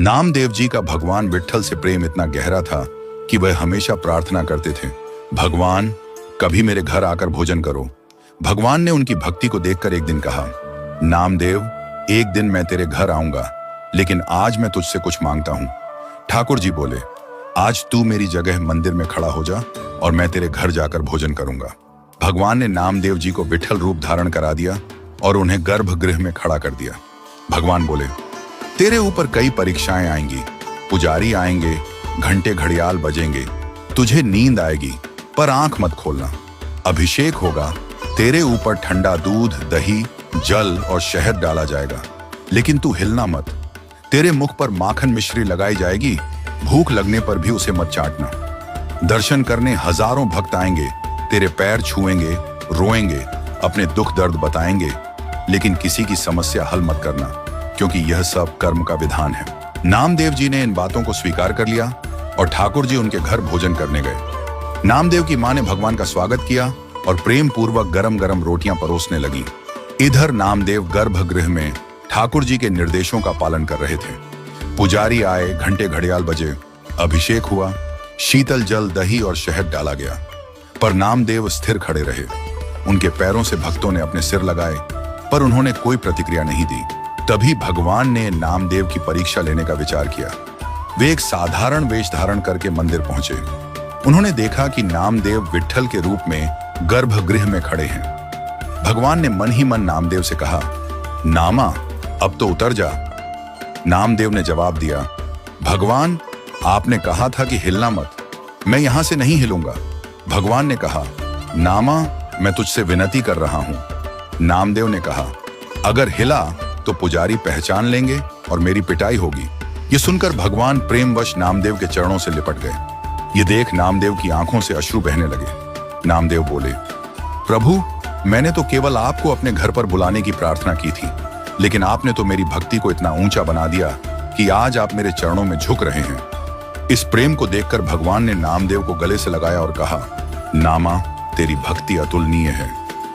नामदेव जी का भगवान विट्ठल से प्रेम इतना गहरा था कि वह हमेशा प्रार्थना करते थे, भगवान कभी मेरे घर आकर भोजन करो। भगवान ने उनकी भक्ति को देखकर एक दिन कहा, नामदेव एक दिन मैं तेरे घर आऊंगा, लेकिन आज मैं तुझसे कुछ मांगता हूं। ठाकुर जी बोले, आज तू मेरी जगह मंदिर में खड़ा हो जा और मैं तेरे घर जाकर भोजन करूंगा। भगवान ने नामदेव जी को विट्ठल रूप धारण करा दिया और उन्हें गर्भगृह में खड़ा कर दिया। भगवान बोले, तेरे ऊपर कई परीक्षाएं आएंगी, पुजारी आएंगे, घंटे घड़ियाल बजेंगे, तुझे नींद आएगी पर आंख मत खोलना। अभिषेक होगा, तेरे ऊपर ठंडा दूध, दही, जल और शहद डाला जाएगा, लेकिन तू हिलना मत। तेरे मुख पर माखन मिश्री लगाई जाएगी, भूख लगने पर भी उसे मत चाटना। दर्शन करने हजारों भक्त आएंगे, तेरे पैर छुएंगे, रोएंगे, अपने दुख दर्द बताएंगे, लेकिन किसी की समस्या हल मत करना, क्योंकि यह सब कर्म का विधान है। नामदेव जी ने इन बातों को स्वीकार कर लिया और ठाकुर जी उनके घर भोजन करने गए। नामदेव की मां ने भगवान का स्वागत किया और प्रेम पूर्वक गरम गरम रोटियां परोसने लगी। इधर नामदेव गर्भगृह में ठाकुर जी के निर्देशों का पालन कर रहे थे। पुजारी आए, घंटे घड़ियाल बजे, अभिषेक हुआ, शीतल जल, दही और शहद डाला गया, पर नामदेव स्थिर खड़े रहे। उनके पैरों से भक्तों ने अपने सिर लगाए, पर उन्होंने कोई प्रतिक्रिया नहीं दी। तभी भगवान ने नामदेव की परीक्षा लेने का विचार किया। वे एक साधारण वेश धारण करके मंदिर पहुंचे। उन्होंने देखा कि नामदेव विट्ठल के रूप में गर्भगृह में खड़े हैं। भगवान ने मन ही मन नामदेव से कहा, नामा अब तो उतर जा। नामदेव ने जवाब दिया, भगवान आपने कहा था कि हिलना मत, मैं यहां से नहीं हिलूंगा। भगवान ने कहा, नामा मैं तुझसे विनती कर रहा हूं। नामदेव ने कहा, अगर हिला तो पुजारी पहचान लेंगे और मेरी पिटाई होगी। ये सुनकर भगवान प्रेमवश नामदेव के चरणों से लिपट गए। ये देख नामदेव की आंखों से अश्रु बहने लगे। नामदेव बोले, प्रभु मैंने तो केवल आपको अपने घर पर बुलाने की प्रार्थना की थी, लेकिन आपने तो मेरी भक्ति को इतना ऊंचा बना दिया कि आज आप मेरे चरणों में झुक रहे हैं। इस प्रेम को देखकर भगवान ने नामदेव को गले से लगाया और कहा, नामा तेरी भक्ति अतुलनीय है।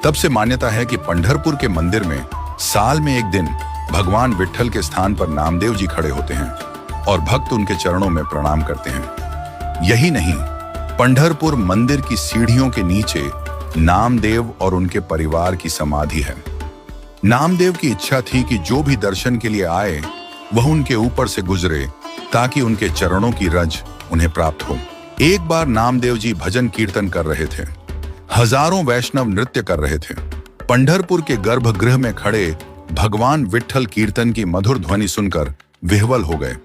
तब से मान्यता है कि पंढरपुर के मंदिर में साल में एक दिन भगवान विट्ठल के स्थान पर नामदेव जी खड़े होते हैं और भक्त उनके चरणों में प्रणाम करते हैं। यही नहीं, पंढरपुर मंदिर की सीढ़ियों के नीचे नामदेव और उनके परिवार की समाधि है। नामदेव की इच्छा थी कि जो भी दर्शन के लिए आए वह उनके ऊपर से गुजरे, ताकि उनके चरणों की रज उन्हें प्राप्त हो। एक बार नामदेव जी भजन कीर्तन कर रहे थे। हजारों वैष्णव नृत्य कर रहे थे। पंढरपुर के गर्भगृह में खड़े भगवान विट्ठल कीर्तन की मधुर ध्वनि सुनकर विह्वल हो गए।